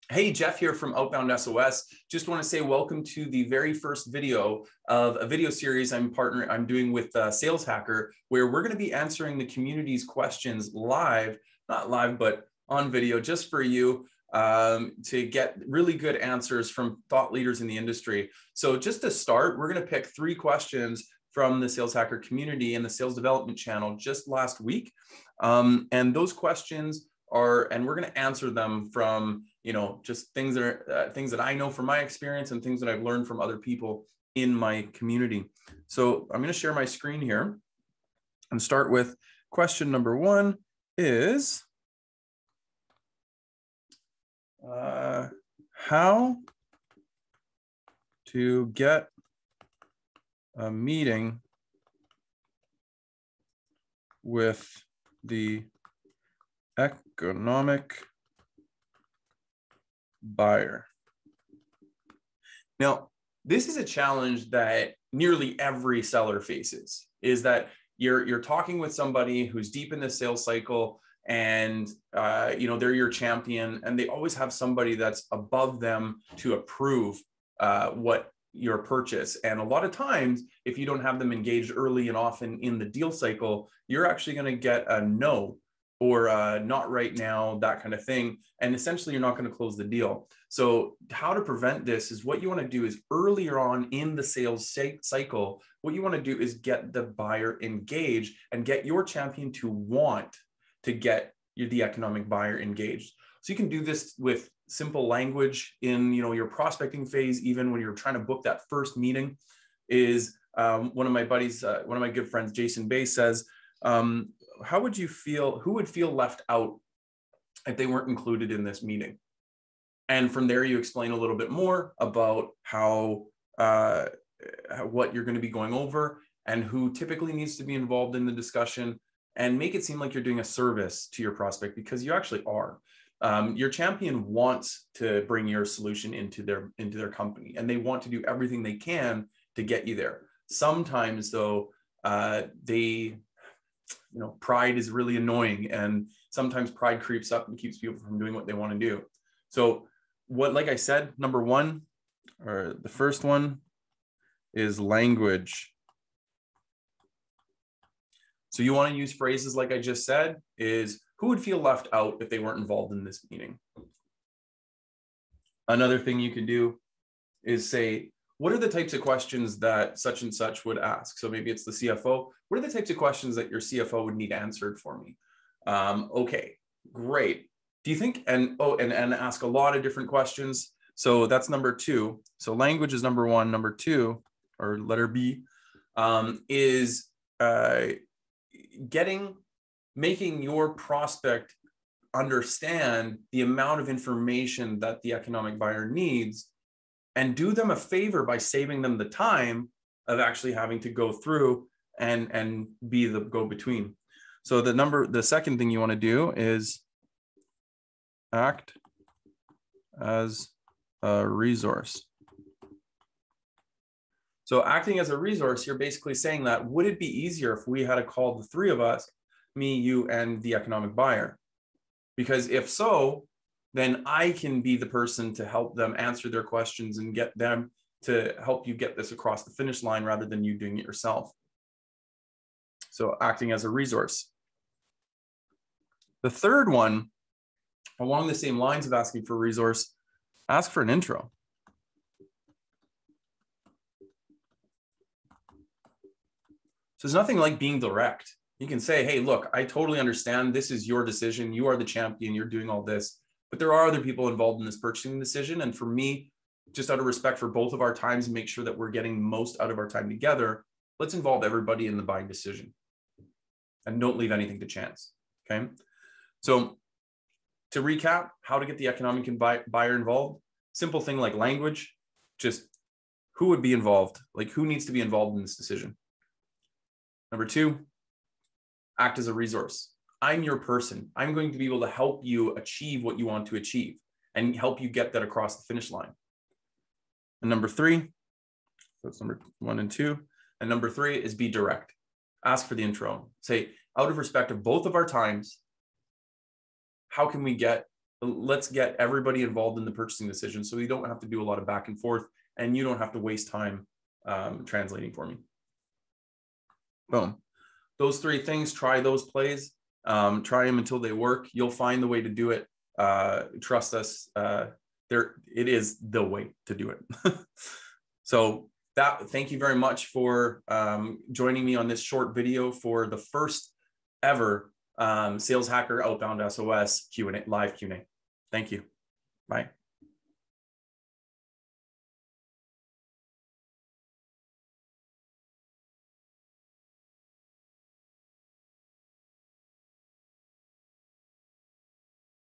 Hey, Jeff here from Outbound SOS. Just want to say welcome to the very first video of a video series I'm doing with Sales Hacker, where we're going to be answering the community's questions live, not live, but on video just for you to get really good answers from thought leaders in the industry. So just to start, we're going to pick 3 questions from the Sales Hacker community and the Sales Development channel just last week. And those questions and we're going to answer them from, just things that I know from my experience and things that I've learned from other people in my community. So I'm going to share my screen here and start with question number 1 is, how to get a meeting with the economic buyer. Now, this is a challenge that nearly every seller faces, is that you're talking with somebody who's deep in the sales cycle and they're your champion, and they always have somebody that's above them to approve what your purchase. And a lot of times, if you don't have them engaged early and often in the deal cycle, you're actually going to get a no, or not right now, that kind of thing. And essentially, you're not going to close the deal. So how to prevent this is, what you want to do is earlier on in the sales cycle, what you want to do is get the buyer engaged and get your champion to want to get the economic buyer engaged. So you can do this with simple language in your prospecting phase. Even when you're trying to book that first meeting, is one of my buddies, one of my good friends, Jason Bay, says, how would you feel, who would feel left out if they weren't included in this meeting? And from there, you explain a little bit more about what you're going to be going over and who typically needs to be involved in the discussion, and make it seem like you're doing a service to your prospect, because you actually are. Your champion wants to bring your solution into their company, and they want to do everything they can to get you there. Sometimes, though, pride is really annoying, and sometimes pride creeps up and keeps people from doing what they want to do. So like I said, number 1, or the first one, is language. So you want to use phrases like I just said, is who would feel left out if they weren't involved in this meeting? Another thing you can do is say, what are the types of questions that such and such would ask? So maybe it's the CFO. What are the types of questions that your CFO would need answered for me? Okay, great. Do you think, and ask a lot of different questions. So that's number 2. So language is number 1. Number 2, or letter B, is making your prospect understand the amount of information that the economic buyer needs, and do them a favor by saving them the time of actually having to go through and be the go-between. So the second thing you want to do is act as a resource. So acting as a resource, you're basically saying that, would it be easier if we had to call the 3 of us, me, you, and the economic buyer? Because if so, then I can be the person to help them answer their questions and get them to help you get this across the finish line, rather than you doing it yourself. So acting as a resource. The third one, along the same lines of asking for a resource, ask for an intro. So there's nothing like being direct. You can say, hey, look, I totally understand. This is your decision. You are the champion. You're doing all this. But there are other people involved in this purchasing decision. And for me, just out of respect for both of our times and make sure that we're getting most out of our time together, let's involve everybody in the buying decision. And don't leave anything to chance. Okay. So to recap, how to get the economic buyer involved, simple thing like language, just who would be involved, like who needs to be involved in this decision. Number 2, act as a resource. I'm your person. I'm going to be able to help you achieve what you want to achieve and help you get that across the finish line. And number 3, so that's number 1 and 2. And number 3 is be direct. Ask for the intro. Say, out of respect of both of our times, how can we get let's get everybody involved in the purchasing decision so you don't have to do a lot of back and forth and you don't have to waste time translating for me. Boom. Those 3 things, try those plays, try them until they work. You'll find the way to do it. Trust us, it is the way to do it. So thank you very much for joining me on this short video for the first ever Sales Hacker Outbound SOS Q&A, live Q&A. Thank you. Bye.